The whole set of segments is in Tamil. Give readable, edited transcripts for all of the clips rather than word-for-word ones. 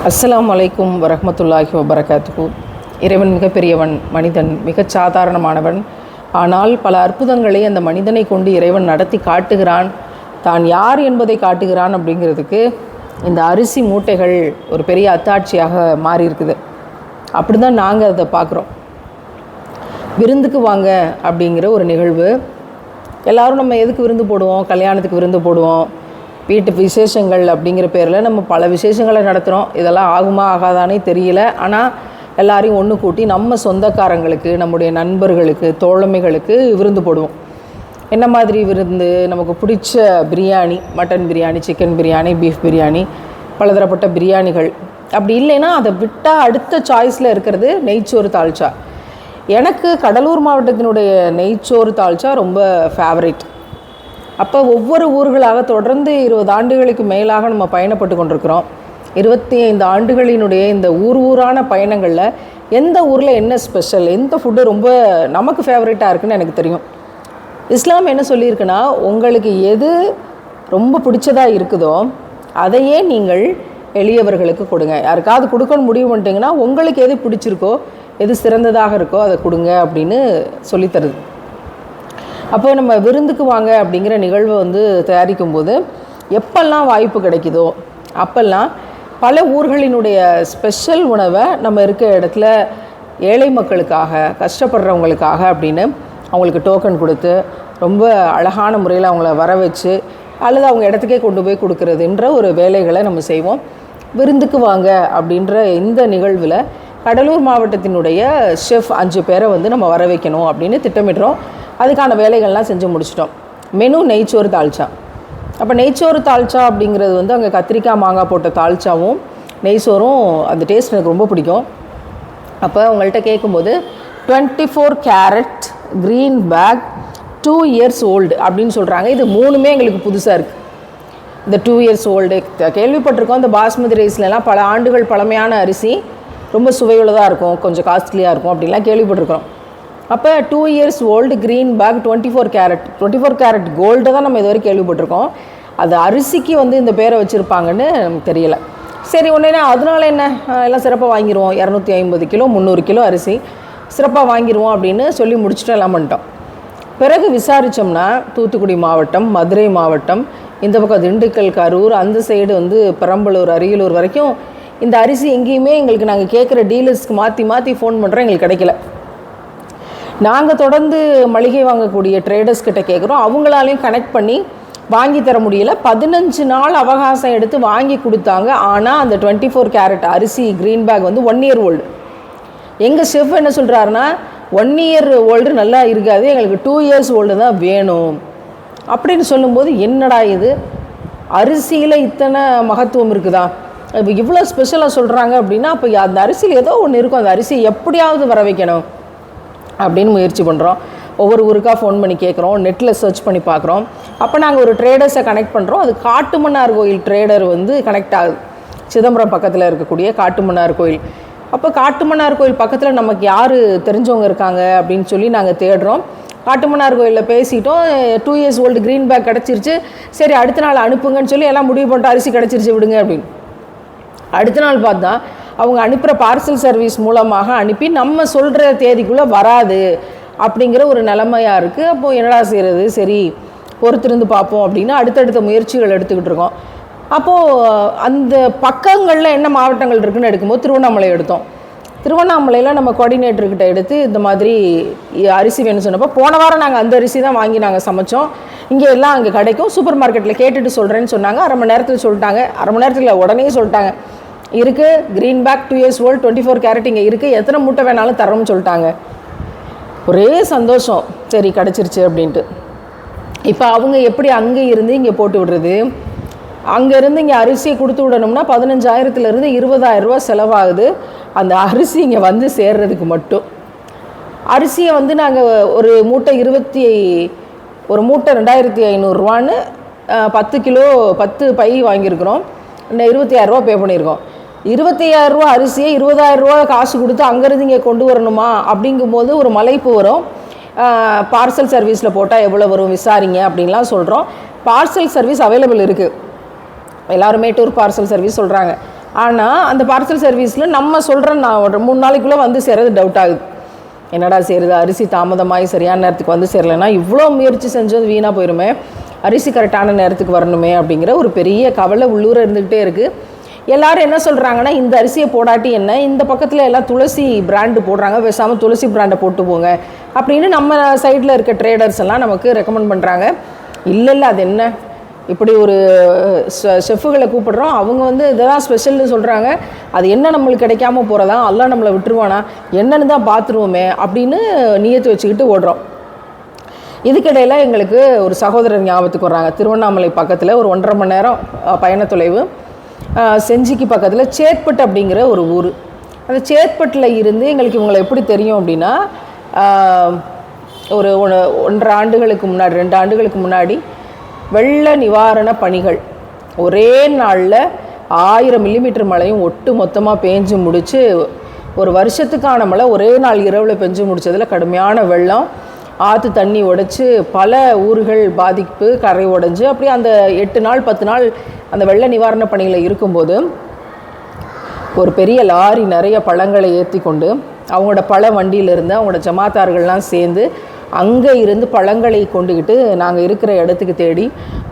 அஸ்ஸலாமு அலைக்கும் வரஹ்மத்துல்லாஹி வபரகாத்துஹு. இறைவன் மிகப்பெரியவன், மனிதன் மிகச் சாதாரணமானவன். ஆனால் பல அற்புதங்களை அந்த மனிதனை கொண்டு இறைவன் நடத்தி காட்டுகிறான், தான் யார் என்பதை காட்டுகிறான். அப்படிங்கிறதுக்கு இந்த அரிசி மூட்டைகள் ஒரு பெரிய அத்தாட்சியாக மாறி இருக்குது. அப்படி தான் நாங்கள் அதை பார்க்குறோம். விருந்துக்கு வாங்க அப்படிங்கிற ஒரு நிகழ்வு. எல்லோரும் நம்ம எதுக்கு விருந்து போடுவோம்? கல்யாணத்துக்கு விருந்து போடுவோம், வீட்டு விசேஷங்கள் அப்படிங்கிற பேரில் நம்ம பல விசேஷங்களை நடத்துகிறோம். இதெல்லாம் ஆகுமா ஆகாதானே தெரியல. ஆனால் எல்லாரையும் ஒன்று கூட்டி நம்ம சொந்தக்காரங்களுக்கு, நம்முடைய நண்பர்களுக்கு, தோழமைகளுக்கு விருந்து போடுவோம். என்ன மாதிரி விருந்து? நமக்கு பிடிச்ச biryani, mutton biryani, chicken biryani, beef biryani, பலதரப்பட்ட பிரியாணிகள். அப்படி இல்லைன்னா அதை விட்டால் அடுத்த சாய்ஸில் இருக்கிறது நெய்ச்சோறு தால்ச்சா. எனக்கு கடலூர் மாவட்டத்தினுடைய நெய்ச்சோறு தால்ச்சா ரொம்ப ஃபேவரேட். அப்போ ஒவ்வொரு ஊர்களாக தொடர்ந்து 20 ஆண்டுகளுக்கு மேலாக நம்ம பயணப்பட்டு கொண்டிருக்கிறோம். 25 ஆண்டுகளினுடைய இந்த ஊரான பயணங்களில் எந்த ஊரில் என்ன ஸ்பெஷல், எந்த ஃபுட்டு ரொம்ப நமக்கு ஃபேவரட்டாக இருக்குதுன்னு எனக்கு தெரியும். இஸ்லாம் என்ன சொல்லியிருக்குன்னா, உங்களுக்கு எது ரொம்ப பிடிச்சதாக இருக்குதோ அதையே நீங்கள் எளியவர்களுக்கு கொடுங்க. யாருக்காவது கொடுக்கணும்னு முடிவு பண்ணிட்டீங்கன்னா உங்களுக்கு எது பிடிச்சிருக்கோ, எது சிறந்ததாக இருக்கோ அதை கொடுங்க அப்படின்னு சொல்லித்தருது. அப்போ நம்ம விருந்துக்கு வாங்க அப்படிங்கிற நிகழ்வை தயாரிக்கும் போது எப்பெல்லாம் வாய்ப்பு கிடைக்குதோ அப்பெல்லாம் பல ஊர்களினுடைய ஸ்பெஷல் உணவை நம்ம இருக்க இடத்துல ஏழை மக்களுக்காக, கஷ்டப்படுறவங்களுக்காக அப்படின்னு அவங்களுக்கு டோக்கன் கொடுத்து ரொம்ப அழகான முறையில் அவங்கள வர வச்சு அல்லது அவங்க இடத்துக்கே கொண்டு போய் கொடுக்குறதுன்ற ஒரு வேலைகளை நம்ம செய்வோம். விருந்துக்கு வாங்க அப்படின்ற இந்த நிகழ்வில் கடலூர் மாவட்டத்தினுடைய ஷெஃப் 5 பேரை நம்ம வர வைக்கணும் அப்படின்னு திட்டமிடுறோம். அதுக்கான வேலைகள்லாம் செஞ்சு முடிச்சிட்டோம். மெனு நெய்ச்சோறு தால்ச்சா. அப்போ நெய்ச்சோறு தால்ச்சா அப்படிங்கிறது அங்கே கத்திரிக்காய் மாங்காய் போட்ட தால்ச்சாவும் நெய்ச்சோறும் அந்த டேஸ்ட் எனக்கு ரொம்ப பிடிக்கும். அப்போ உங்கள்கிட்ட கேட்கும்போது 24 carat green pack 2 years old அப்படின்னு சொல்கிறாங்க. இது 3மே எங்களுக்கு புதுசாக இருக்குது. இந்த 2 இயர்ஸ் ஓல்டு கேள்விப்பட்டிருக்கோம். இந்த பாஸ்மதி ரைஸ்லாம் பல ஆண்டுகள் பழமையான அரிசி, ரொம்ப சுவையுள்ளதாக இருக்கும், கொஞ்சம் காஸ்ட்லியாக இருக்கும் அப்படின்லாம் கேள்விப்பட்டிருக்கிறோம். அப்போ 2 years old green pack 24 carat gold தான் நம்ம இது வரைக்கும் கேள்விப்பட்டிருக்கோம். அது அரிசிக்கு இந்த பேரை வச்சுருப்பாங்கன்னு நமக்கு தெரியலை. சரி, ஒன்றே அதனால என்ன, எல்லாம் சிறப்பாக வாங்கிடுவோம், 250 கிலோ 300 கிலோ அரிசி சிறப்பாக வாங்கிடுவோம் அப்படின்னு சொல்லி முடிச்சுட்டு எல்லாம் பண்ணிட்டோம். பிறகு விசாரித்தோம்னா தூத்துக்குடி மாவட்டம், மதுரை மாவட்டம், இந்த பக்கம் திண்டுக்கல், கரூர், அந்த சைடு பெரம்பலூர், அரியலூர் வரைக்கும் இந்த அரிசி எங்கேயுமே எங்களுக்கு நாங்கள் கேட்குற டீலர்ஸ்க்கு மாற்றி மாற்றி ஃபோன் பண்ணுறோம், எங்களுக்கு கிடைக்கல. நாங்கள் தொடர்ந்து மளிகை வாங்கக்கூடிய ட்ரேடர்ஸ் கிட்ட கேட்குறோம், அவங்களாலையும் கனெக்ட் பண்ணி வாங்கி தர முடியல. 15 நாள் அவகாசம் எடுத்து வாங்கி கொடுத்தாங்க. ஆனால் அந்த 24 கேரட் அரிசி க்ரீன் பேக் 1 இயர் ஓல்டு. எங்கள் ஷெஃப் என்ன சொல்கிறாருன்னா, 1 இயர் ஓல்டு நல்லா இருக்காது, எங்களுக்கு 2 இயர்ஸ் ஓல்டு தான் வேணும் அப்படின்னு சொல்லும்போது, என்னடா இது, அரிசியில் இத்தனை மகத்துவம் இருக்குதா, இப்போ இவ்வளோ ஸ்பெஷலாக சொல்கிறாங்க அப்படின்னா அப்போ அந்த அரிசியில் ஏதோ ஒன்று இருக்கும், அந்த அரிசி எப்படியாவது வர வைக்கணும் அப்படின்னு முயற்சி பண்ணுறோம். ஒவ்வொரு ஊருக்காக ஃபோன் பண்ணி கேட்குறோம், நெட்டில் சர்ச் பண்ணி பார்க்குறோம். அப்போ நாங்கள் ஒரு ட்ரேடர்ஸை கனெக்ட் பண்ணுறோம். அது காட்டுமன்னார் கோயில் ட்ரேடர் கனெக்ட் ஆகுது, சிதம்பரம் பக்கத்தில் இருக்கக்கூடிய காட்டுமன்னார் கோயில். அப்போ காட்டுமன்னார் கோயில் பக்கத்தில் நமக்கு யார் தெரிஞ்சவங்க இருக்காங்க அப்படின்னு சொல்லி நாங்கள் தேடுறோம். காட்டுமன்னார் கோயிலில் பேசிட்டோம், 2 இயர்ஸ் ஓல்டு க்ரீன் பேக் கிடச்சிருச்சு. சரி, அடுத்த நாள் அனுப்புங்கன்னு சொல்லி எல்லாம் முடிவு பண்ணிட்டு அரிசி கிடச்சிருச்சு விடுங்க அப்படின்னு. அடுத்த நாள் பார்த்தா அவங்க அனுப்புகிற பார்சல் சர்வீஸ் மூலமாக அனுப்பி நம்ம சொல்கிற தேதிக்குள்ளே வராது அப்படிங்கிற ஒரு நிலைமையாக இருக்குது. அப்போது என்னடா செய்கிறது, சரி பொறுத்திருந்து பார்ப்போம் அப்படின்னு அடுத்தடுத்த முயற்சிகள் எடுத்துக்கிட்டு இருக்கோம். அப்போது அந்த பக்கங்களில் என்ன மாவட்டங்கள் இருக்குதுன்னு எடுக்கும்போது திருவண்ணாமலை எடுத்தோம். திருவண்ணாமலையில் நம்ம கோஆர்டினேட்டர்கிட்ட எடுத்து இந்த மாதிரி அரிசி வேணும்னு சொன்னப்போ, போன வாரம் நாங்கள் அந்த அரிசி தான் வாங்கி நாங்கள் சமைச்சோம், இங்கே எல்லாம் அங்கே கிடைக்கும், சூப்பர் மார்க்கெட்டில் கேட்டுட்டு சொல்கிறேன்னு சொன்னாங்க. அரை மணி நேரத்தில் சொல்லிட்டாங்க. அரை மணி நேரத்தில் உடனே சொல்லிட்டாங்க, இருக்குது green pack 2 years old 24 carat இங்கே இருக்குது, எத்தனை மூட்டை வேணாலும் தரோம்னு சொல்லிட்டாங்க. ஒரே சந்தோஷம், சரி கிடச்சிருச்சு அப்படின்ட்டு. இப்போ அவங்க எப்படி அங்கே இருந்து இங்கே போட்டு விடுறது, அங்கேருந்து இங்கே அரிசியை கொடுத்து விடணும்னா 15,000 20,000 ரூபா செலவாகுது அந்த அரிசி இங்கே சேர்றதுக்கு மட்டும். அரிசியை நாங்கள் ஒரு மூட்டை ஒரு மூட்டை 2,500 ரூபான்னு 10 கிலோ 10 பை வாங்கியிருக்கிறோம். 25,000 ரூபா பே பண்ணியிருக்கோம். 25,000 ரூபா அரிசியை 20,000 ரூபா காசு கொடுத்து அங்கேருந்து இங்கே கொண்டு வரணுமா அப்படிங்கும்போது ஒரு மலைப்பு வரும். பார்சல் சர்வீஸில் போட்டால் எவ்வளோ வரும் விசாரிங்க அப்படின்லாம் சொல்கிறோம். பார்சல் சர்வீஸ் அவைலபிள் இருக்குது, எல்லாரும் மேட்டூர் பார்சல் சர்வீஸ் சொல்கிறாங்க. ஆனால் அந்த பார்சல் சர்வீஸில் நம்ம சொல்கிற நான் ஒரு 3 நாளைக்குள்ளே வந்து சேரது டவுட் ஆகுது. என்னடா சேருது, அரிசி தாமதமாகி சரியான நேரத்துக்கு வந்து சேரலைன்னா இவ்வளோ முயற்சி செஞ்சது வீணாக போயிருமே, அரிசி கரெக்டான நேரத்துக்கு வரணுமே அப்படிங்கிற ஒரு பெரிய கவலை உள்ளூர இருந்துக்கிட்டே இருக்குது. எல்லோரும் என்ன சொல்கிறாங்கன்னா, இந்த அரிசியை போடாட்டி என்ன, இந்த பக்கத்தில் எல்லாம் துளசி பிராண்டு போடுறாங்க, பேசாமல் துளசி பிராண்டை போட்டு போங்க அப்படின்னு நம்ம சைடில் இருக்க ட்ரேடர்ஸ் எல்லாம் நமக்கு ரெக்கமெண்ட் பண்ணுறாங்க. இல்லை அது என்ன, இப்படி ஒரு ஷெஃப்புகளை கூப்பிடுறோம், அவங்க வந்து இதெல்லாம் ஸ்பெஷல்னு சொல்கிறாங்க, அது என்ன நம்மளுக்கு கிடைக்காம போகிறதா, எல்லாம் நம்மளை விட்டுருவானா, என்னன்னு தான் பார்த்துருவோமே அப்படின்னு நியத்து வச்சுக்கிட்டு ஓடுறோம். இதுக்கிடையில் எங்களுக்கு ஒரு சகோதரர் ஞாபகத்துக்கு வர்றாங்க. திருவண்ணாமலை பக்கத்தில் ஒரு 1.5 மணி நேரம் பயண தொலைவு, செஞ்சிக்கு பக்கத்தில் சேத்பட்டு அப்படிங்கிற ஒரு ஊர். அந்த சேத்பட்டில் இருந்து எங்களுக்கு இவங்களை எப்படி தெரியும் அப்படின்னா, ஒரு 1.5 ஆண்டுகளுக்கு முன்னாடி 2 ஆண்டுகளுக்கு முன்னாடி வெள்ள நிவாரண பணிகள் ஒரே நாளில் 1000 மில்லிமீட்டர் மழையும் ஒட்டு மொத்தமாக பேஞ்சு முடித்து, ஒரு வருஷத்துக்கான மழை ஒரே நாள் இரவில் பெஞ்சு முடித்ததில் கடுமையான வெள்ளம், ஆற்று தண்ணி உடைச்சி பல ஊர்கள் பாதிப்பு, கரை உடைஞ்சு அப்படியே அந்த 8 நாள் 10 நாள் அந்த வெள்ள நிவாரண பணிகளை இருக்கும்போது ஒரு பெரிய லாரி நிறைய பழங்களை ஏற்றி கொண்டு அவங்களோட பழ வண்டியிலிருந்து அவங்களோட ஜமாத்தார்கள்லாம் சேர்ந்து அங்கே இருந்து பழங்களை கொண்டுக்கிட்டு நாங்கள் இருக்கிற இடத்துக்கு தேடி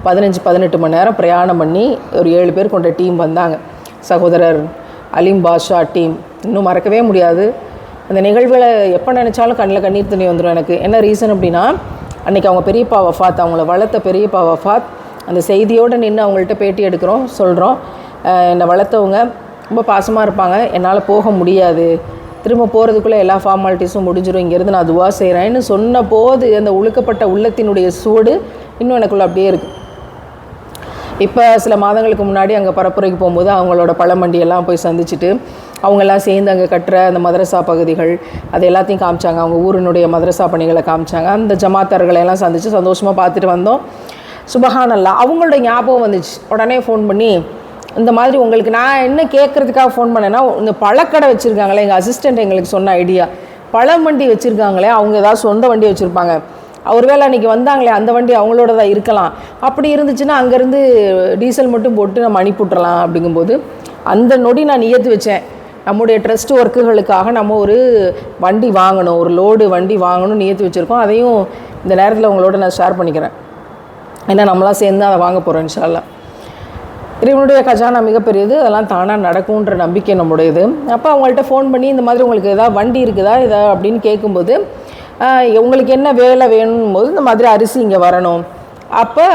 15-18 மணி நேரம் பிரயாணம் பண்ணி ஒரு 7 பேர் கொண்ட டீம் வந்தாங்க. சகோதரர் அலீம் பாஷா டீம் இன்னும் மறக்கவே முடியாது. அந்த நிகழ்வுகளை எப்போ நினச்சாலும் கண்ணில் கண்ணீர் தண்ணி வந்துடும் எனக்கு. என்ன ரீசன் அப்படின்னா, அன்றைக்கி அவங்க பெரியப்பா வஃபாத், அவங்கள வளர்த்த பெரியப்பா வஃபாத். அந்த செய்தியோடு நின்று அவங்கள்ட்ட பேட்டி எடுக்கிறோம், சொல்கிறோம், என்னை வளர்த்தவங்க ரொம்ப பாசமாக இருப்பாங்க, என்னால் போக முடியாது, திரும்ப போகிறதுக்குள்ளே எல்லா ஃபார்மாலிட்டிஸும் முடிஞ்சிடும், இங்கேருந்து நான் துவா செய்கிறேன்னு சொன்ன போது அந்த உழுக்கப்பட்ட உள்ளத்தினுடைய சூடு இன்னும் எனக்குள்ளே அப்படியே இருக்குது. இப்போ சில மாதங்களுக்கு முன்னாடி அங்கே பரப்புரைக்கு போகும்போது அவங்களோட பழமண்டியெல்லாம் போய் சந்திச்சுட்டு அவங்கெல்லாம் சேர்ந்து அங்கே கட்டுற அந்த மதரசா பகுதிகள் அது எல்லாத்தையும் காமிச்சாங்க, அவங்க ஊரினுடைய மதரசா பணிகளை காமிச்சாங்க. அந்த ஜமாத்தார்களையெல்லாம் சந்தித்து சந்தோஷமாக பார்த்துட்டு வந்தோம். சுபஹானல்லாஹ், அவங்களோட ஞாபகம் வந்துச்சு. உடனே ஃபோன் பண்ணி, இந்த மாதிரி உங்களுக்கு நான் என்ன கேட்குறதுக்காக ஃபோன் பண்ணேன்னா, இந்த பழக்கடை வச்சுருக்காங்களே, எங்கள் அசிஸ்டண்ட் எங்களுக்கு சொன்ன ஐடியா, பழமண்டி வச்சுருக்காங்களே, அவங்க ஏதாவது சொந்த வண்டி வச்சுருப்பாங்க, ஒருவேளை அன்றைக்கி வந்தாங்களே அந்த வண்டி அவங்களோட தான் இருக்கலாம், அப்படி இருந்துச்சுன்னா அங்கேருந்து டீசல் மட்டும் போட்டு நம்ம அனுப்பிவிட்றலாம். அப்படிங்கும்போது அந்த நொடி நான் நியத்து வச்சேன், நம்முடைய ட்ரஸ்ட் ஒர்க்குகளுக்காக நம்ம ஒரு வண்டி வாங்கணும், ஒரு லோடு வண்டி வாங்கணும்னு நியத்து வச்சுருக்கோம். அதையும் இந்த நேரத்தில் உங்களோட நான் ஷேர் பண்ணிக்கிறேன். ஏன்னா நம்மளாம் சேர்ந்து அதை வாங்க போகிறோம் இன்ஷா அல்லாஹ். இறைவனுடைய கஜானா மிகப்பெரியது, அதெல்லாம் தானாக நடக்கும்ன்ற நம்பிக்கை நம்முடையது. அப்போ அவங்கள்ட்ட ஃபோன் பண்ணி இந்த மாதிரி உங்களுக்கு எதாவது வண்டி இருக்குதா எதா அப்படின்னு கேட்கும்போது, உங்களுக்கு என்ன வேலை வேணும் போது இந்த மாதிரி அரிசி இங்கே வரணும். அப்போ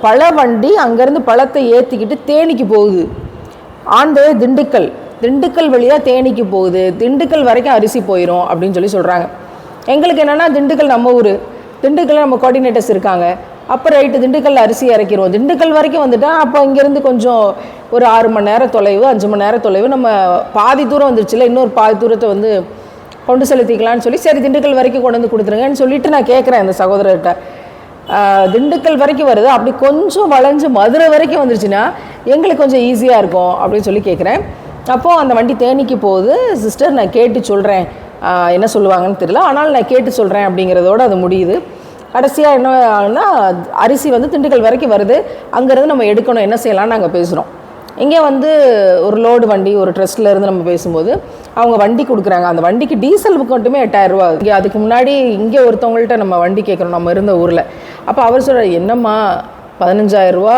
பழ வண்டி அங்கேருந்து பழத்தை ஏற்றிக்கிட்டு தேனிக்கு போகுது. ஆண்டு திண்டுக்கல் வழியாக தேனிக்கு போகுது, திண்டுக்கல் வரைக்கும் அரிசி போயிடும் அப்படின்னு சொல்கிறாங்க. எங்களுக்கு என்னென்னா, திண்டுக்கல் நம்ம ஊர், திண்டுக்கல்ல நம்ம கோஆர்டினேட்டர்ஸ் இருக்காங்க. அப்போ ரைட்டு, திண்டுக்கல் அரிசி இறக்கிடுவோம், திண்டுக்கல் வரைக்கும் வந்துட்டால் அப்போ இங்கேருந்து கொஞ்சம் ஒரு 6 மணி நேரம் தொலைவு 5 மணி நேரம் தொலைவு, நம்ம பாதி தூரம் வந்துருச்சுல, இன்னொரு பாதி தூரத்தை வந்து கொண்டு செலுத்திக்கலான்னு சொல்லி, சரி திண்டுக்கல் வரைக்கும் கொண்டு வந்து கொடுத்துருங்கன்னு சொல்லிவிட்டு நான் கேட்குறேன் அந்த சகோதரர்கிட்ட. திண்டுக்கல் வரைக்கும் வருது, அப்படி கொஞ்சம் வளைஞ்சு மதுரை வரைக்கும் வந்துருச்சுன்னா எங்களுக்கு கொஞ்சம் ஈஸியாக இருக்கும் அப்படின்னு சொல்லி கேட்குறேன். அப்போது அந்த வண்டி தேனிக்கு போகுது. சிஸ்டர் நான் கேட்டு சொல்கிறேன், என்ன சொல்லுவாங்கன்னு தெரியல, ஆனால் நான் கேட்டு சொல்கிறேன் அப்படிங்கிறதோடு அது முடியுது. கடைசியாக என்ன ஆகுனா, அரிசி வந்து திண்டுக்கல் வரைக்கும் வருது, அங்கேருந்து நம்ம எடுக்கணும், என்ன செய்யலாம்னு நாங்கள் பேசுகிறோம். இங்கே வந்து ஒரு லோடு வண்டி ஒரு ட்ரஸ்ட்லேருந்து நம்ம பேசும்போது அவங்க வண்டி கொடுக்குறாங்க. அந்த வண்டிக்கு டீசலுக்கு மட்டுமே 8000 ரூபா. இங்கே அதுக்கு முன்னாடி இங்கே ஒருத்தவங்கள்ட்ட நம்ம வண்டி கேட்குறோம், நம்ம இருந்த ஊரில். அப்போ அவர் சொல்கிறார், என்னம்மா 15000 ரூபா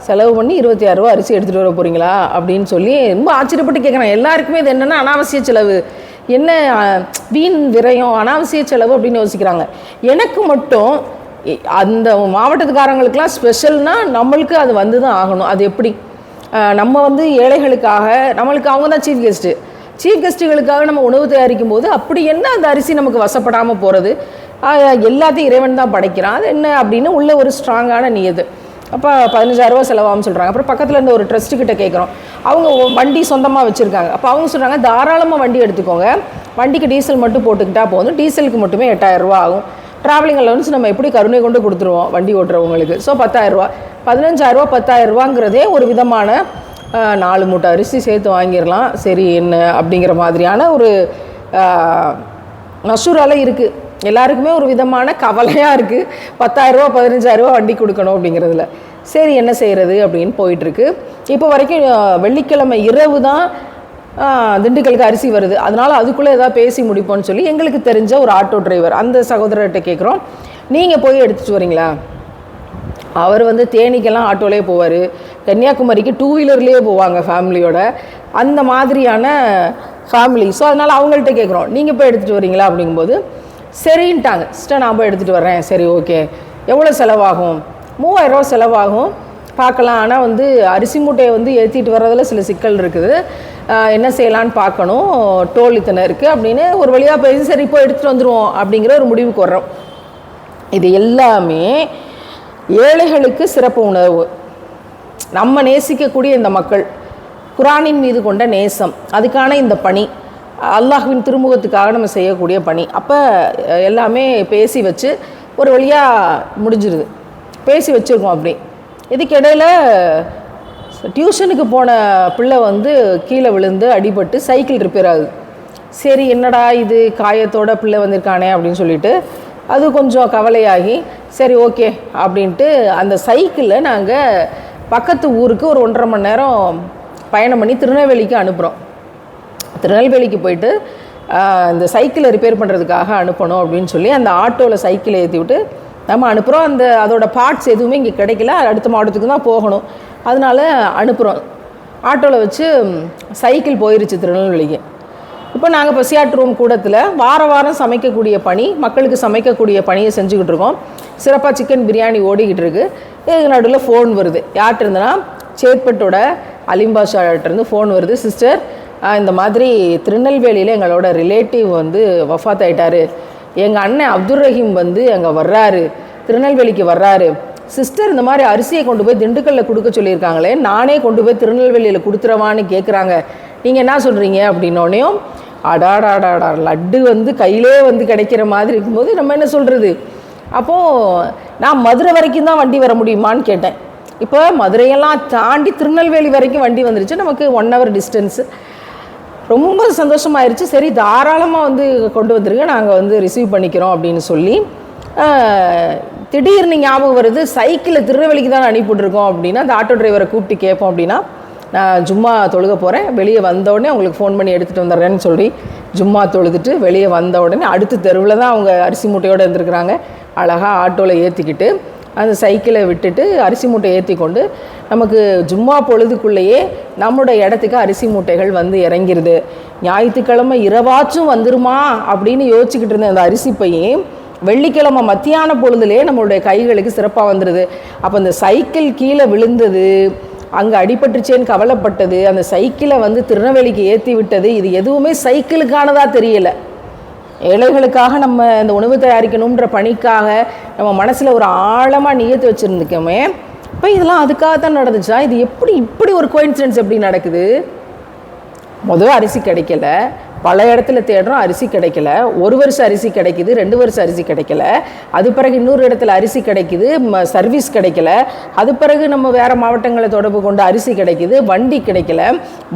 செலவு பண்ணி 26000 ரூபா அரிசி எடுத்துகிட்டு வர போகிறீங்களா அப்படின்னு சொல்லி ரொம்ப ஆச்சரியப்பட்டு கேட்குறேன். எல்லாருக்குமே இது என்னென்னா அனாவசிய செலவு, என்ன வீண் விரயம், அனாவசிய செலவு அப்படின்னு யோசிக்கிறாங்க. எனக்கு மட்டும் அந்த மாவட்டத்துக்காரங்களுக்கெல்லாம் ஸ்பெஷல்னால் நம்மளுக்கு அது வந்து தான் ஆகணும். அது எப்படி நம்ம வந்து ஏழைகளுக்காக, நம்மளுக்கு அவங்க தான் சீஃப் கெஸ்ட்டுகளுக்காக நம்ம உணவு தயாரிக்கும் போது அப்படி என்ன அந்த அரிசி நமக்கு வசப்படாமல் போகிறது, எல்லாத்தையும் இறைவன் தான் படைக்கிறான், அது என்ன அப்படின்னு உள்ள ஒரு ஸ்ட்ராங்கான நியது. அப்போ 15000 ரூபா செலவாகும்னு சொல்கிறாங்க. அப்புறம் பக்கத்தில் இருந்த ஒரு ட்ரஸ்ட்டுக்கிட்ட கேட்குறோம், அவங்க வண்டி சொந்தமாக வச்சுருக்காங்க. அப்போ அவங்க சொல்கிறாங்க, தாராளமாக வண்டி எடுத்துக்கோங்க, வண்டிக்கு டீசல் மட்டும் போட்டுக்கிட்டால் போதும், டீசலுக்கு மட்டுமே 8000 ரூபா ஆகும், ட்ராவலிங் அலவன்ஸ் நம்ம எப்படி கருணை கொண்டு கொடுத்துருவோம் வண்டி ஓட்டுறவங்களுக்கு. ஸோ 10000 ரூபா, 15000 ரூபா 10000 ரூபாங்கிறதே ஒரு விதமான 4 மூட்டை அரிசி சேர்த்து வாங்கிடலாம், சரி என்ன அப்படிங்கிற மாதிரியான ஒரு மசூரால இருக்குது. எல்லாருக்குமே ஒரு விதமான கவலையாக இருக்குது. 10,000 15,000 வண்டி கொடுக்கணும் அப்படிங்கிறதுல. சரி என்ன செய்கிறது அப்படின்னு போயிட்டுருக்கு. இப்போ வரைக்கும் வெள்ளிக்கிழமை இரவு தான் திண்டுக்கலுக்கு அரிசி வருது. அதனால் அதுக்குள்ளே எதாவது பேசி முடிப்போம்னு சொல்லி எங்களுக்கு தெரிஞ்ச ஒரு ஆட்டோ டிரைவர் அந்த சகோதரர்கிட்ட கேட்குறோம், நீங்கள் போய் எடுத்துகிட்டு வரீங்களா? அவர் தேனிக்கெல்லாம் ஆட்டோலேயே போவார், கன்னியாகுமரிக்கு 2 வீலர்லேயே போவாங்க ஃபேமிலியோட, அந்த மாதிரியான ஃபேமிலி. ஸோ அதனால் அவங்கள்ட்ட கேட்குறோம், நீங்கள் போய் எடுத்துகிட்டு வரீங்களா அப்படிங்கும்போது சரின்ட்டாங்க. சிஸ்டர் நான் போய் எடுத்துகிட்டு வரேன். சரி ஓகே, எவ்வளோ செலவாகும்? 3000 செலவாகும் பார்க்கலாம். ஆனால் அரிசி மூட்டையை ஏற்றிட்டு வர்றதில் சில சிக்கல் இருக்குது, என்ன செய்யலான்னு பார்க்கணும், டோல் இத்தனை இருக்குது அப்படின்னு ஒரு வழியாக பேசி சரி இப்போ எடுத்துகிட்டு வந்துடுவோம் அப்படிங்கிற ஒரு முடிவுக்கு வர்றோம். இது எல்லாமே ஏழைகளுக்கு சிறப்பு உணர்வு. நம்ம நேசிக்கக்கூடிய இந்த மக்கள், குரானின் மீது கொண்ட நேசம், அதுக்கான இந்த பணி, அல்லாஹ்வின் திருமுகத்துக்காக நம்ம செய்யக்கூடிய பணி. அப்போ எல்லாமே பேசி வச்சு ஒரு வழியாக முடிஞ்சிருது. பேசி வச்சுருக்கோம். அப்படி இதுக்கிடையில் டியூஷனுக்கு போன பிள்ளை கீழே விழுந்து அடிபட்டு சைக்கிள் ரிப்பேர் ஆகுது. சரி என்னடா இது காயத்தோட பிள்ளை வந்திருக்கானே அப்படின்னு சொல்லிட்டு அது கொஞ்சம் கவலையாகி சரி ஓகே அப்படின்ட்டு அந்த சைக்கிளில் நாங்கள் பக்கத்து ஊருக்கு ஒரு 1.5 மணி நேரம் பயணம் பண்ணி திருநெல்வேலிக்கு அனுப்புகிறோம். திருநெல்வேலிக்கு போயிட்டு இந்த சைக்கிளை ரிப்பேர் பண்ணுறதுக்காக அனுப்பணும் அப்படின்னு சொல்லி அந்த ஆட்டோவில் சைக்கிளை ஏற்றி விட்டு நம்ம அனுப்புகிறோம். அதோட பார்ட்ஸ் எதுவுமே இங்கே கிடைக்கல, அடுத்த மாவட்டத்துக்கு தான் போகணும், அதனால் அனுப்புகிறோம். ஆட்டோவில் வச்சு சைக்கிள் போயிருச்சு திருநெல்வேலிக்கு. இப்போ நாங்கள் பசியாற்றுவோம் கூடத்தில் வாரம் சமைக்கக்கூடிய பணி, மக்களுக்கு சமைக்கக்கூடிய பணியை செஞ்சுக்கிட்டு இருக்கோம். சிறப்பாக சிக்கன் பிரியாணி ஓடிக்கிட்டு இருக்குது. இதுக்கு நடுவில் ஃபோன் வருது. யார்கிட்ட இருந்தனா சேத்பட்டோட அலிம்பாஷாட்டிருந்து ஃபோன் வருது, சிஸ்டர் இந்த மாதிரி திருநெல்வேலியில் எங்களோட ரிலேட்டிவ் வஃபாத் ஆகிட்டார், எங்கள் அண்ணன் அப்துல் ரஹீம் அங்கே வர்றாரு, திருநெல்வேலிக்கு வர்றாரு, சிஸ்டர் இந்த மாதிரி அரிசியை கொண்டு போய் திண்டுக்கல்லில் கொடுக்க சொல்லியிருக்காங்களே, நானே கொண்டு போய் திருநெல்வேலியில் கொடுத்துறவான்னு கேட்குறாங்க, நீங்கள் என்ன சொல்கிறீங்க அப்படின்னோடனையும் அடாடாடாடா லட்டு கையிலே கிடைக்கிற மாதிரி இருக்கும்போது நம்ம என்ன சொல்கிறது. அப்போது நான் மதுரை வரைக்கும் தான் வண்டி வர முடியுமான்னு கேட்டேன். இப்போ மதுரையெல்லாம் தாண்டி திருநெல்வேலி வரைக்கும் வண்டி வந்துருச்சு, நமக்கு 1 hour டிஸ்டன்ஸு. ரொம்ப சந்தோஷமாயிருச்சு. சரி தாராளமாக கொண்டு வந்துருங்க, நாங்கள் ரிசீவ் பண்ணிக்கிறோம் அப்படின்னு சொல்லி திடீர்னு ஞாபகம் வருது, சைக்கிளில் திருநெல்வேலிக்கு தான் அனுப்பிவிட்ருக்கோம் அப்படின்னா அந்த ஆட்டோ டிரைவரை கூப்பிட்டு கேட்போம் அப்படின்னா நான் ஜும்மா தொழுக போகிறேன், வெளியே வந்தோடனே உங்களுக்கு ஃபோன் பண்ணி எடுத்துகிட்டு வந்துடுறேன்னு சொல்லி ஜும்மா தொழுதுட்டு வெளியே வந்த உடனே அடுத்த தெருவில் தான் அவங்க அரிசி மூட்டையோடு இருந்துருக்குறாங்க. அழகாக ஆட்டோவில் ஏற்றிக்கிட்டு அந்த சைக்கிளை விட்டுட்டு அரிசி மூட்டை ஏற்றி கொண்டு நமக்கு ஜும்மா பொழுதுக்குள்ளேயே நம்மளுடைய இடத்துக்கு அரிசி மூட்டைகள் இறங்கிடுது. ஞாயிற்றுக்கிழமை இரவாச்சும் வந்துருமா அப்படின்னு யோசிச்சுக்கிட்டு இருந்த அந்த அரிசி பையன் வெள்ளிக்கிழமை மத்தியான பொழுதுலேயே நம்மளுடைய கைகளுக்கு சிறப்பாக வந்துடுது. அப்போ அந்த சைக்கிள் கீழே விழுந்தது, அங்கே அடிபட்டுச்சேன்னு கவலைப்பட்டது, அந்த சைக்கிளை திருநெல்வேலிக்கு ஏற்றி விட்டது, இது எதுவுமே சைக்கிளுக்கானதாக தெரியலை. ஏழைகளுக்காக நம்ம இந்த உணவு தயாரிக்கணுன்ற பணிக்காக நம்ம மனசில் ஒரு ஆழமாக நியத்து வச்சுருந்துக்கோமே. இப்போ இதெல்லாம் அதுக்காக தான் நடந்துச்சா? இது இப்படி ஒரு கோயின்சிடென்ஸ் எப்படி நடக்குது? முதல் அரிசி கிடைக்கல, பல இடத்துல தேடுறோம், அரிசி கிடைக்கல. 1 வருஷம் அரிசி கிடைக்குது, 2 வருஷம் அரிசி கிடைக்கல. அது பிறகு இன்னொரு இடத்துல அரிசி கிடைக்குது, சர்வீஸ் கிடைக்கல. அது பிறகு நம்ம வேறு மாவட்டங்களை தொடர்பு கொண்டு அரிசி கிடைக்குது, வண்டி கிடைக்கல.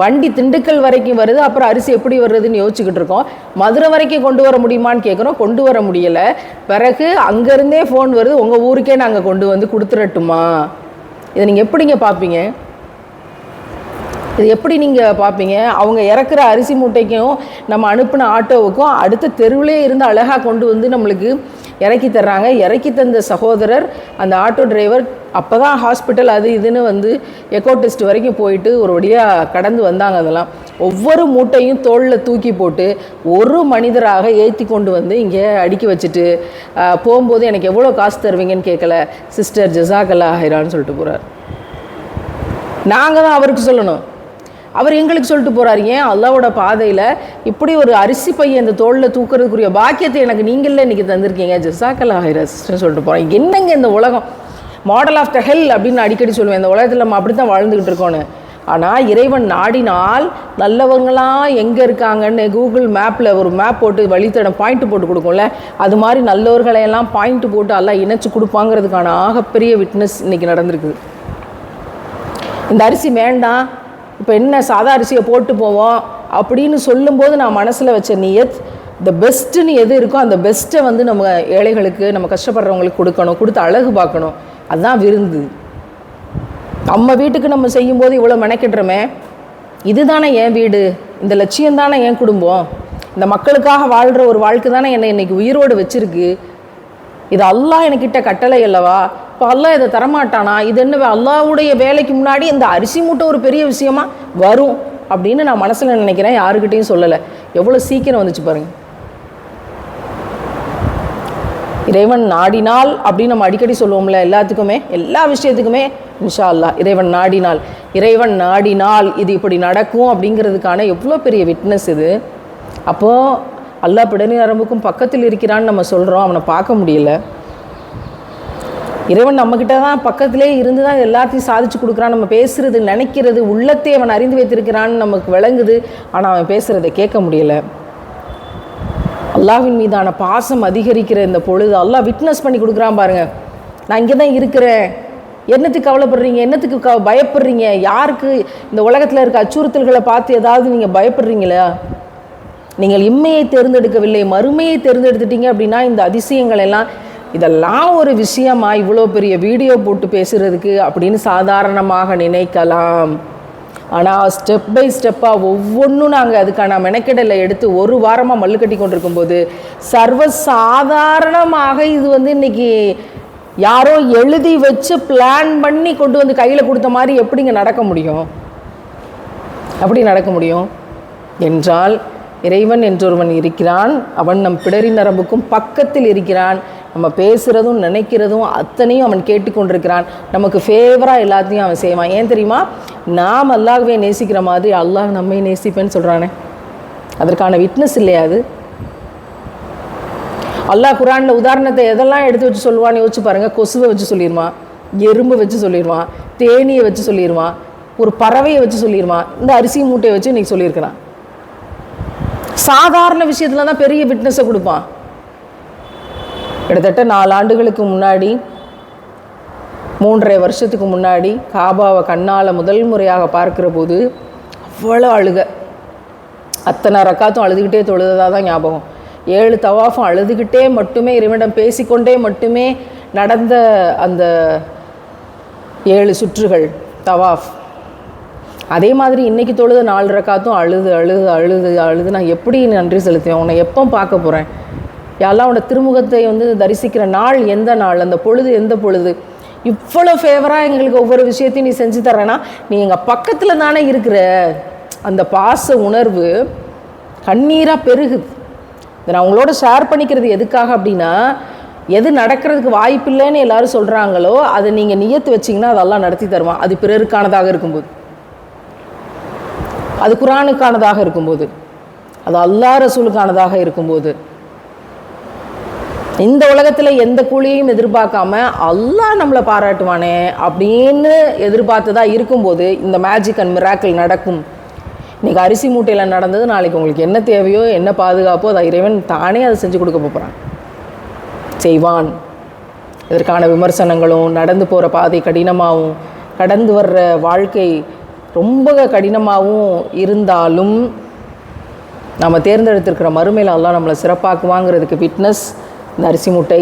வண்டி திண்டுக்கல் வரைக்கும் வருது, அப்புறம் அரிசி எப்படி வர்றதுன்னு யோசிச்சுக்கிட்டு இருக்கோம். மதுரை வரைக்கும் கொண்டு வர முடியுமான்னு கேட்குறோம், கொண்டு வர முடியலை. பிறகு அங்கேருந்தே ஃபோன் வருது, உங்கள் ஊருக்கே நாங்கள் கொண்டு கொடுத்துடட்டுமா? இதை நீங்கள் எப்படிங்க பார்ப்பீங்க? இது எப்படி நீங்கள் பார்ப்பீங்க? அவங்க இறக்குற அரிசி மூட்டைக்கும் நம்ம அனுப்பின ஆட்டோவுக்கும் அடுத்த தெருவிலே இருந்து அழகாக கொண்டு நம்மளுக்கு இறக்கி தர்றாங்க. இறக்கி தந்த சகோதரர் அந்த ஆட்டோ டிரைவர் அப்போ தான் ஹாஸ்பிட்டல் அது இதுன்னு எக்கோ டெஸ்ட் வரைக்கும் போயிட்டு ஒரு வழியாக கடந்து வந்தாங்க. அதெல்லாம் ஒவ்வொரு மூட்டையும் தோளில் தூக்கி போட்டு ஒரு மனிதராக ஏற்றி கொண்டு இங்கே அடுக்கி வச்சுட்டு போகும்போது எனக்கு எவ்வளோ காசு தருவீங்கன்னு கேட்கல, சிஸ்டர் ஜஸாக்கல்லா ஹைரான்னு சொல்லிட்டு போகிறார். நாங்கள் தான் அவருக்கு சொல்லணும், அவர் எங்களுக்கு சொல்லிட்டு போகிறார். ஏன் அல்லாவோட பாதையில் இப்படி ஒரு அரிசி பையன் இந்த தோளில் தூக்கிறதுக்குரிய பாக்கியத்தை எனக்கு நீங்களே இன்றைக்கி தந்திருக்கீங்க, ஜஸாக்கல்லா ஹைரான்னு சொல்லிட்டு போகிறோம். என்னங்க இந்த உலகம் மாடல் ஆஃப் த ஹெல் அப்படின்னு அடிக்கடி சொல்லுவேன். இந்த உலகத்தில் நம்ம அப்படி தான் வாழ்ந்துக்கிட்டு இருக்கோன்னு. ஆனால் இறைவன் நாடினால் நல்லவங்களாம் எங்கே இருக்காங்கன்னு கூகுள் மேப்பில் ஒரு மேப் போட்டு வழித்தடம் பாயிண்ட் போட்டு கொடுக்கும்ல, அது மாதிரி நல்லவர்களையெல்லாம் பாயிண்ட் போட்டு எல்லாம் இணைச்சி கொடுப்பாங்கிறதுக்கான ஆகப்பெரிய விட்னஸ் இன்றைக்கி நடந்திருக்குது. இந்த அரிசி வேண்டாம், இப்போ என்ன சாதா அரிசியை போட்டு போவோம் அப்படின்னு சொல்லும்போது நான் மனசில் வச்ச நியத், த பெஸ்ட்டுன்னு எது இருக்கோ அந்த பெஸ்ட்டை வந்து நம்ம ஏழைகளுக்கு, நம்ம கஷ்டப்படுறவங்களுக்கு கொடுக்கணும், கொடுத்து அழகு பார்க்கணும். அதுதான் விருந்து. நம்ம வீட்டுக்கு நம்ம செய்யும்போது இவ்வளோ மெனக்கிடுறோமே, இதுதானே என் வீடு, இந்த லட்சியம் தானே என் குடும்பம், இந்த மக்களுக்காக வாழ்கிற ஒரு வாழ்க்கை தானே என்னை இன்றைக்கி உயிரோடு வச்சுருக்கு, இது அல்லாஹ் என்கிட்ட கட்டளை அல்லவா, இப்போ அல்லாஹ் இதை தரமாட்டானா, இது என்ன அல்லாஹ்வுடைய வேலைக்கு முன்னாடி இந்த அரிசி மூட்டை ஒரு பெரிய விஷயமா வரும் அப்படின்னு நான் மனசில் நினைக்கிறேன். யாருக்கிட்டையும் சொல்லலை. எவ்வளோ சீக்கிரம் வந்துச்சு பாருங்கள். இறைவன் நாடினால் அப்படின்னு நம்ம அடிக்கடி சொல்லுவோம்ல, எல்லாத்துக்குமே, எல்லா விஷயத்துக்குமே இன்ஷா அல்லாஹ் இறைவன் நாடினால், இறைவன் நாடினால் இது இப்படி நடக்கும் அப்படிங்கிறதுக்கான எவ்வளோ பெரிய விட்னஸ் இது. அப்போது அல்லாஹ் பிடனி நரம்புக்கும் பக்கத்தில் இருக்கிறான்னு நம்ம சொல்கிறோம், அவனை பார்க்க முடியல. இறைவன் நம்மக்கிட்ட தான் பக்கத்திலே இருந்து தான் எல்லாத்தையும் சாதிச்சு கொடுக்குறான். நம்ம பேசுகிறது, நினைக்கிறது, உள்ளத்தை அவன் அறிந்து வைத்திருக்கிறான்னு நமக்கு விளங்குது. ஆனால் அவன் பேசுகிறத கேட்க முடியலை. அல்லாஹ்வின் மீதான பாசம் அதிகரிக்கிற இந்த பொழுது அல்லாஹ் விட்னஸ் பண்ணி கொடுக்குறான் பாருங்கள். நான் இங்கே தான் இருக்கிறேன், என்னத்துக்கு கவலைப்படுறீங்க, என்னத்துக்கு பயப்படுறீங்க, யாருக்கு இந்த உலகத்தில் இருக்க அச்சுறுத்தல்களை பார்த்து ஏதாவது நீங்கள் பயப்படுறீங்களா? நீங்கள் இம்மையை தேர்ந்தெடுக்கவில்லை, மறுமையை தேர்ந்தெடுத்துட்டீங்க அப்படின்னா இந்த அதிசயங்கள் எல்லாம், இதெல்லாம் ஒரு விஷயமா இவ்வளோ பெரிய வீடியோ போட்டு பேசுகிறதுக்கு அப்படின்னு சாதாரணமாக நினைக்கலாம். ஆனால் ஸ்டெப் பை ஸ்டெப்பாக ஒவ்வொன்றும் நாங்கள் அதுக்கான மெனக்கெடலை எடுத்து ஒரு வாரமாக மல்லு கட்டி கொண்டிருக்கும்போது சர்வசாதாரணமாக இது வந்து இன்றைக்கி யாரோ எழுதி வச்சு பிளான் பண்ணி கொண்டு வந்து கையில் கொடுத்த மாதிரி எப்படிங்க நடக்க முடியும்? அப்படி நடக்க முடியும் என்றால் இறைவன் என்றொருவன் இருக்கிறான். அவன் நம் பிடரி நரம்புக்கும் பக்கத்தில் இருக்கிறான். நம்ம பேசுகிறதும் நினைக்கிறதும் அத்தனையும் அவன் கேட்டுக்கொண்டிருக்கிறான். நமக்கு ஃபேவராக எல்லாத்தையும் அவன் செய்வான். ஏன் தெரியுமா? நாம் அல்லாஹ்வை நேசிக்கிற மாதிரி அல்லாஹ் நம்மை நேசிப்பேன்னு சொல்கிறானே, அதற்கான விட்னஸ் இல்லையா அது? அல்லாஹ் குரானில் உதாரணத்தை எதெல்லாம் எடுத்து வச்சு சொல்லுவான்னு யோசிச்சு பாருங்கள். கொசுவை வச்சு சொல்லிடுவான், எறும்பை வச்சு சொல்லிடுவான், தேனியை வச்சு சொல்லிடுவான், ஒரு பறவையை வச்சு சொல்லிடுவான், இந்த அரிசி மூட்டையை வச்சு இன்றைக்கி சொல்லியிருக்கிறான். சாதாரண விஷயத்துல தான் பெரிய விட்னஸை கொடுப்பான். கிட்டத்தட்ட 4 ஆண்டுகளுக்கு முன்னாடி, 3.5 வருஷத்துக்கு முன்னாடி காபாவை கண்ணால் முதல் முறையாக பார்க்குற போது அவ்வளோ அழுக. அத்தனை ரக்காத்தும் அழுதுகிட்டே தொழுததாக தான் ஞாபகம். 7 தவாஃபும் அழுதுகிட்டே மட்டுமே, இறைவனிடம் பேசிக்கொண்டே மட்டுமே நடந்த அந்த 7 சுற்றுகள் தவாஃப். அதே மாதிரி இன்றைக்கி தொழுத 4 ரக்காத்தும் அழுது அழுது அழுது அழுது நான் எப்படி நன்றி செலுத்துவேன், உன்னை எப்போ பார்க்க போகிறேன், யாரெல்லாம் உன்னோட திருமுகத்தை வந்து தரிசிக்கிற நாள் எந்த நாள், அந்த பொழுது எந்த பொழுது, இவ்வளோ ஃபேவராக எங்களுக்கு ஒவ்வொரு விஷயத்தையும் நீ செஞ்சு தரேன்னா நீ எங்கள் பக்கத்தில் தானே இருக்கிற. அந்த பாச உணர்வு கண்ணீராக பெருகுது. இதை நான் உங்களோட ஷேர் பண்ணிக்கிறது எதுக்காக அப்படின்னா, எது நடக்கிறதுக்கு வாய்ப்பில்லைன்னு எல்லாரும் சொல்கிறாங்களோ அதை நீங்கள் நியத்து வச்சிங்கன்னா அதெல்லாம் நடத்தி தருவான். அது பிறருக்கானதாக இருக்கும்போது, அது குரானுக்கானதாக இருக்கும்போது, அது அல்லாஹ் ரசூலுக்கானதாக இருக்கும்போது, இந்த உலகத்தில் எந்த கூலியையும் எதிர்பார்க்காம அல்லாஹ் நம்மளை பாராட்டுவானே அப்படின்னு எதிர்பார்த்ததா இருக்கும்போது இந்த மேஜிக் அண்ட் மிராக்கிள் நடக்கும். இன்றைக்கி அரிசி மூட்டையில் நடந்தது, நாளைக்கு உங்களுக்கு என்ன தேவையோ, என்ன பாதுகாப்போ அதை இறைவன் தானே அதை செஞ்சு கொடுக்க போகிறான், செய்வான். இதற்கான விமர்சனங்களும், நடந்து போகிற பாதை கடினமாகவும், கடந்து வர்ற வாழ்க்கை ரொம்ப கடினமாகவும் இருந்தாலும் நம்ம தேர்ந்தெடுத்திருக்கிற மறுமையில் அல்லாஹ் நம்மளை சிறப்பாக்குவாங்கிறதுக்கு விட்னஸ் இந்த அரிசி மூட்டை.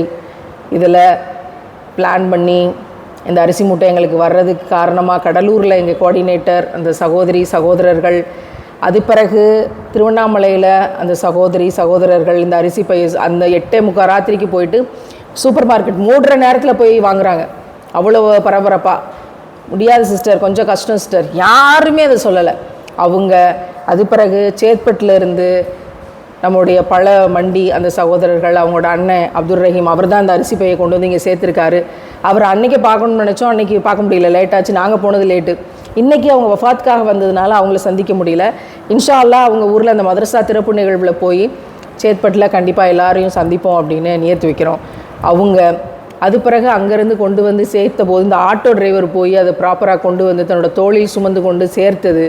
இதில் பிளான் பண்ணி இந்த அரிசி மூட்டை எங்களுக்கு வர்றதுக்கு காரணமாக கடலூரில் எங்கள் கோஆர்டினேட்டர், அந்த சகோதரி சகோதரர்கள், அது பிறகு திருவண்ணாமலையில் அந்த சகோதரி சகோதரர்கள் இந்த அரிசி பை அந்த 8:45 ராத்திரிக்கு போயிட்டு சூப்பர் மார்க்கெட் மூடுற நேரத்தில் போய் வாங்குகிறாங்க. அவ்வளோ பரபரப்பாக. முடியாது சிஸ்டர், கொஞ்சம் கஷ்டம் சிஸ்டர், யாருமே அதை சொல்லலை அவங்க. அது பிறகு சேத்பட்டில் இருந்து நம்முடைய பழ மண்டி அந்த சகோதரர்கள், அவங்களோட அண்ணன் அப்துல் ரஹீம், அவர் தான் அந்த அரிசி பையை கொண்டு வந்து இங்கே சேர்த்துருக்காரு. அவர் அன்றைக்கி பார்க்கணும்னு நினச்சோம், அன்றைக்கி பார்க்க முடியல, லேட்டாச்சு, நாங்கள் போனது லேட்டு. இன்றைக்கி அவங்க வஃபாத்துக்காக வந்ததுனால அவங்கள சந்திக்க முடியல. இன்ஷா அல்லாஹ் அவங்க ஊரில் அந்த மதரசா திறப்பு நிகழ்வில் போய் சேத்பட்டில் கண்டிப்பாக எல்லாரையும் சந்திப்போம் அப்படின்னு நியத்து வைக்கிறோம். அவங்க அது பிறகு அங்கேருந்து கொண்டு வந்து சேர்த்த போது இந்த ஆட்டோ டிரைவர் போய் அதை ப்ராப்பராக கொண்டு வந்து தன்னோட தோளில் சுமந்து கொண்டு சேர்த்தது,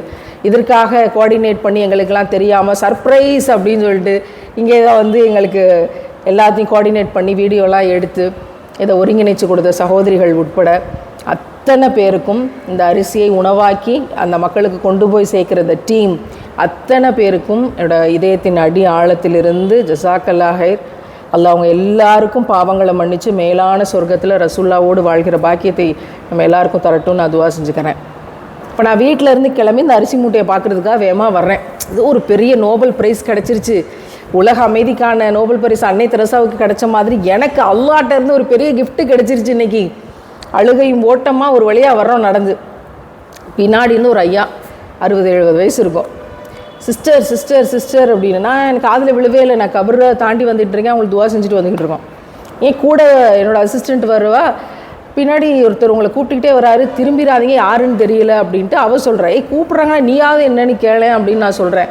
இதற்காக கோஆர்டினேட் பண்ணி எங்களுக்கெல்லாம் தெரியாமல் சர்ப்ரைஸ் அப்படின்னு சொல்லிட்டு இங்கே தான் வந்து எங்களுக்கு எல்லாத்தையும் கோஆர்டினேட் பண்ணி வீடியோலாம் எடுத்து இதை ஒருங்கிணைச்சு கொடுத்த சகோதரிகள் உட்பட அத்தனை பேருக்கும் இந்த அரிசியை உணவாக்கி அந்த மக்களுக்கு கொண்டு போய் சேர்க்குற இந்த டீம் அத்தனை பேருக்கும் என்னோடய இதயத்தின் அடி ஆழத்திலிருந்து ஜஸாக்கல்லா ஹைர். அல்லாஹ் அவங்க எல்லாருக்கும் பாவங்களை மன்னித்து மேலான சொர்க்கத்தில் ரசூல்லாவோடு வாழ்கிற பாக்கியத்தை நம்ம எல்லாருக்கும் தரட்டும்னு நான் துவா செஞ்சுக்கிறேன். இப்போ நான் வீட்டில் இருந்து கிளம்பி இந்த அரிசி மூட்டையை பார்க்குறதுக்காக வேகமாக வர்றேன். இது ஒரு பெரிய நோபல் ப்ரைஸ் கிடச்சிருச்சு. உலக அமைதிக்கான நோபல் பரிசு அன்னை தெரசாவுக்கு கிடைச்ச மாதிரி எனக்கு அல்லாட்ட இருந்து ஒரு பெரிய கிஃப்ட்டு கிடச்சிருச்சு. இன்றைக்கி அழுகையும் ஓட்டமாக ஒரு வழியாக வர்றோம் நடந்து. பின்னாடி இருந்து ஒரு ஐயா 60-70 வயசு இருக்கும். சிஸ்டர் சிஸ்டர் சிஸ்டர் அப்படின்னா எனக்கு காதில் விழுவே இல்லை. நான் கபரை தாண்டி வந்துட்டுருக்கேன், அவங்களுக்கு துவா செஞ்சுட்டு வந்துக்கிட்டு இருக்கோம். ஏன் கூட என்னோடய அசிஸ்டண்ட் வருவா, பின்னாடி ஒருத்தர் உங்களை கூப்பிட்டுக்கிட்டே வராரு, திரும்பிடாதீங்க யாருன்னு தெரியல அப்படின்ட்டு அவள் சொல்கிறேன். கூப்பிட்றாங்க நீயாவது என்னன்னு கேளேன் அப்படின்னு நான் சொல்கிறேன்.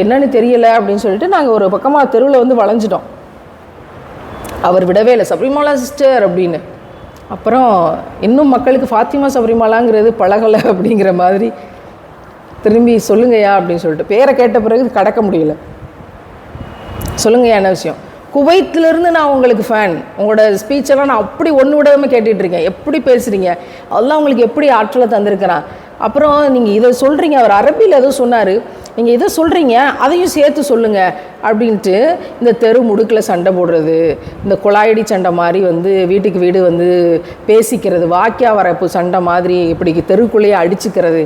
என்னன்னு தெரியல அப்படின்னு சொல்லிட்டு நாங்கள் ஒரு பக்கமாக தெருவில் வந்து வளைஞ்சிட்டோம். அவர் விடவே இல்லை, சபரிமாலா சிஸ்டர் அப்படின்னு. அப்புறம் இன்னும் மக்களுக்கு ஃபாத்திமா சபரிமாலாங்கிறது பழகலை அப்படிங்கிற மாதிரி திரும்பி சொல்லுங்கய்யா அப்படின்னு சொல்லிட்டு பேரை கேட்ட பிறகு கடக்க முடியல. சொல்லுங்கய்யா என்ன விஷயம்? குவைத்திலேருந்து நான் உங்களுக்கு ஃபேன், உங்களோட ஸ்பீச்செல்லாம் நான் அப்படி ஒன்று விடாமல் கேட்டுட்ருக்கேன், எப்படி பேசுகிறீங்க, அதெல்லாம் உங்களுக்கு எப்படி ஆற்றலை தந்திருக்கிறான். அப்புறம் நீங்கள் இதை சொல்கிறீங்க, அவர் அரபியில் ஏதோ சொன்னார், நீங்கள் இதை சொல்கிறீங்க அதையும் சேர்த்து சொல்லுங்கள் அப்படின்ட்டு இந்த தெரு முடுக்கில் சண்டை போடுறது, இந்த குழாயடி சண்டை மாதிரி வந்து வீட்டுக்கு வீடு வந்து பேசிக்கிறது, வாக்கியா வரப்பு சண்டை மாதிரி இப்படி தெருக்குள்ளேயே அடிச்சுக்கிறது,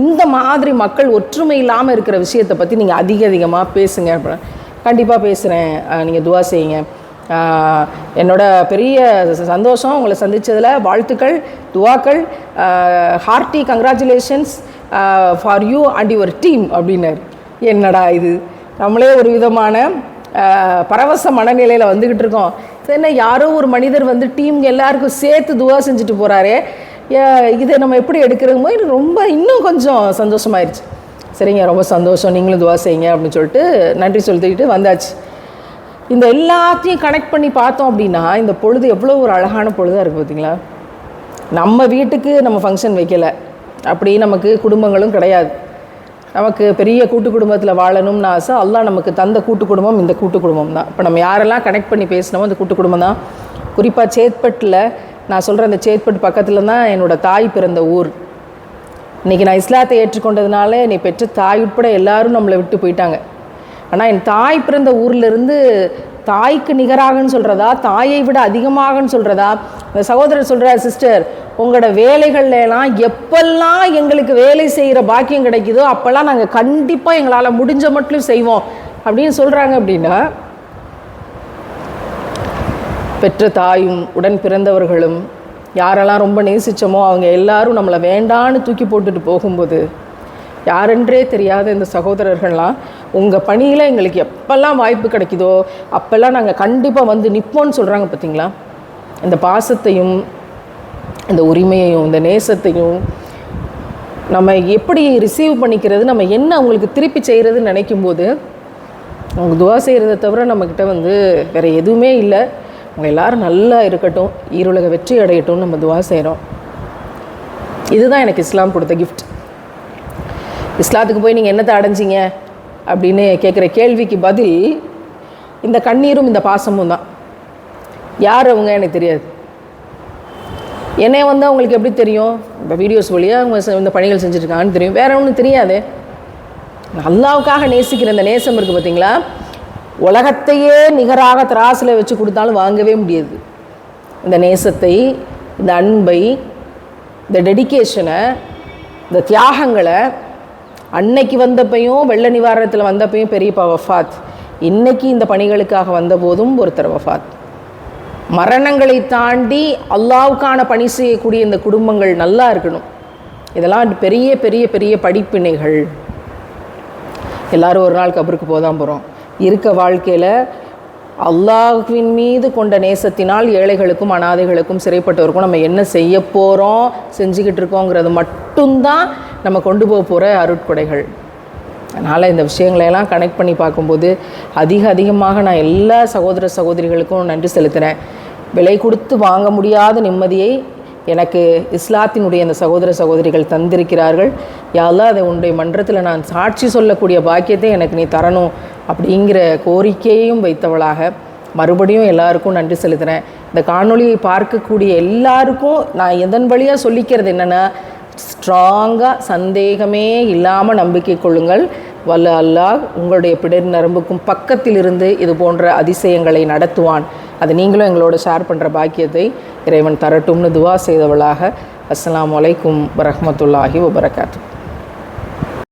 இந்த மாதிரி மக்கள் ஒற்றுமை இல்லாமல் இருக்கிற விஷயத்தை பற்றி நீங்கள் அதிகமாக பேசுங்க. கண்டிப்பாக பேசுகிறேன், நீங்கள் துவா செய்யுங்க. என்னோட பெரிய சந்தோஷம் உங்களை சந்தித்ததில், வாழ்த்துக்கள், துவாக்கள், hearty congratulations for you and your team அப்படின்னாரு. என்னடா இது, நம்மளே ஒரு விதமான பரவச மனநிலையில் வந்துக்கிட்டு இருக்கோம். என்ன யாரோ ஒரு மனிதர் வந்து டீம் எல்லாருக்கும் சேர்த்து துவா செஞ்சுட்டு போகிறாரே, இதை நம்ம எப்படி எடுக்கிறோமோ எனக்கு ரொம்ப இன்னும் கொஞ்சம் சந்தோஷமாயிருச்சு. சரிங்க, ரொம்ப சந்தோஷம், நீங்களும் துவா செய்யுங்க அப்படின்னு சொல்லிட்டு நன்றி சொல்லிட்டு வந்தாச்சு. இந்த எல்லாத்தையும் கனெக்ட் பண்ணி பார்த்தோம் அப்படின்னா இந்த பொழுது எவ்வளோ ஒரு அழகான பொழுதாக இருக்குது பார்த்தீங்களா. நம்ம வீட்டுக்கு நம்ம ஃபங்க்ஷன் வைக்கலை, அப்படி நமக்கு குடும்பங்களும் கிடையாது, நமக்கு பெரிய கூட்டு குடும்பத்தில் வாழணும்னு ஆசை. அல்லாஹ் நமக்கு தந்த கூட்டு குடும்பம் இந்த கூட்டு குடும்பம் தான். இப்போ நம்ம யாரெல்லாம் கனெக்ட் பண்ணி பேசினோமோ இந்த கூட்டு குடும்பம் தான். குறிப்பாக சேத்பட்டில் நான் சொல்கிற அந்த சேத்பட்டு பக்கத்தில் தான் என்னோடய தாய் பிறந்த ஊர். இன்றைக்கி நான் இஸ்லாத்தை ஏற்றுக்கொண்டதுனால என்னை பெற்ற தாய் உட்பட எல்லோரும் நம்மளை விட்டு போயிட்டாங்க. ஆனால் என் தாய் பிறந்த ஊர்லேருந்து தாய்க்கு நிகராகன்னு சொல்கிறதா, தாயை விட அதிகமாகன்னு சொல்கிறதா, இந்த சகோதரர் சொல்கிறார், சிஸ்டர் உங்களோட வேலைகள்லாம் எப்பெல்லாம் எங்களுக்கு வேலை செய்கிற பாக்கியம் கிடைக்குதோ அப்போல்லாம் நாங்கள் கண்டிப்பாக எங்களால் முடிஞ்ச மட்டும் செய்வோம் அப்படின்னு சொல்கிறாங்க. அப்படின்னா பெற்ற தாயும் உடன் பிறந்தவர்களும் யாரெல்லாம் ரொம்ப நேசித்தோமோ அவங்க எல்லாரும் நம்மளை வேண்டான்னு தூக்கி போட்டுட்டு போகும்போது யாரென்றே தெரியாத இந்த சகோதரர்கள்லாம் உங்கள் பணியில் எங்களுக்கு எப்பெல்லாம் வாய்ப்பு கிடைக்குதோ அப்போல்லாம் நாங்கள் கண்டிப்பாக வந்து நிற்போன்னு சொல்கிறாங்க. பார்த்தீங்களா, இந்த பாசத்தையும் இந்த உரிமையையும் இந்த நேசத்தையும் நம்ம எப்படி ரிசீவ் பண்ணிக்கிறது, நம்ம என்ன அவங்களுக்கு திருப்பி செய்கிறதுன்னு நினைக்கும்போது அவங்க துவா செய்கிறத தவிர நம்மக்கிட்ட வந்து வேறு எதுவுமே இல்லை. அவங்க எல்லோரும் நல்லா இருக்கட்டும், ஈருலக வெற்றி அடையட்டும் நம்ம துவா செய்கிறோம். இதுதான் எனக்கு இஸ்லாம் கொடுத்த கிஃப்ட். இஸ்லாத்துக்கு போய் நீங்கள் என்னத்தை அடைஞ்சிங்க அப்படின்னு கேட்குற கேள்விக்கு பதில் இந்த கண்ணீரும் இந்த பாசமும் தான். யார் அவங்க எனக்கு தெரியாது, என்னை வந்து அவங்களுக்கு எப்படி தெரியும், இந்த வீடியோஸ் வழியாக அவங்க இந்த பணிகள் செஞ்சுருக்காங்கன்னு தெரியும், வேறு ஒன்றும் தெரியாது. அல்லாவுக்காக நேசிக்கிற இந்த நேசம் இருக்குது பார்த்தீங்களா, உலகத்தையே நிகராக திராசில் வச்சு கொடுத்தாலும் வாங்கவே முடியாது. இந்த நேசத்தை, இந்த அன்பை, இந்த டெடிக்கேஷனை, இந்த தியாகங்களை அன்னைக்கு வந்தப்பையும் வெள்ள நிவாரணத்தில் வந்தப்பையும் பெரியப்பா வஃபாத், இன்றைக்கி இந்த பணிகளுக்காக வந்தபோதும் ஒருத்தர் வஃபாத். மரணங்களை தாண்டி அல்லாவுக்கான பணி செய்யக்கூடிய இந்த குடும்பங்கள் நல்லா இருக்கணும். இதெல்லாம் பெரிய பெரிய பெரிய படிப்பினைகள். எல்லோரும் ஒரு நாள் கபருக்கு போதான் போகிறோம். இருக்க வாழ்க்கையில் அல்லாஹ்வின் மீது கொண்ட நேசத்தினால் ஏழைகளுக்கும் அனாதைகளுக்கும் சிறைப்பட்டவருக்கும் நம்ம என்ன செய்ய போகிறோம், செஞ்சுக்கிட்டு இருக்கோங்கிறது மட்டும்தான் நம்ம கொண்டு போக போகிற அருட்கொடைகள். அதனால் இந்த விஷயங்களையெல்லாம் கனெக்ட் பண்ணி பார்க்கும்போது அதிகமாக நான் எல்லா சகோதர சகோதரிகளுக்கும் நன்றி செலுத்துகிறேன். விலை கொடுத்து வாங்க முடியாத நிம்மதியை எனக்கு இஸ்லாத்தினுடைய அந்த சகோதர சகோதரிகள் தந்திருக்கிறார்கள். யாரெல்லாம் அதை உன்னுடைய மன்றத்தில் நான் சாட்சி சொல்லக்கூடிய பாக்கியத்தை எனக்கு நீ தரணும் அப்படிங்கிற கோரிக்கையையும் வைத்தவளாக மறுபடியும் எல்லாருக்கும் நன்றி செலுத்துகிறேன். இந்த காணொளியை பார்க்கக்கூடிய எல்லாருக்கும் நான் எதன் வழியாக சொல்லிக்கிறது என்னென்னா, ஸ்ட்ராங்காக சந்தேகமே இல்லாமல் நம்பிக்கை கொள்ளுங்கள். வல்ல அல்லாஹ் உங்களுடைய பிடர் நரம்புக்கும் பக்கத்தில் இருந்து இது போன்ற அதிசயங்களை நடத்துவான். அது நீங்களும் எங்களோட ஷேர் பண்ணுற பாக்கியத்தை இறைவன் தரட்டும்னு துவா செய்தவளாக. அஸ்ஸலாமு அலைக்கும் வரஹ்மத்துல்லாஹி வபரகாத்துஹு.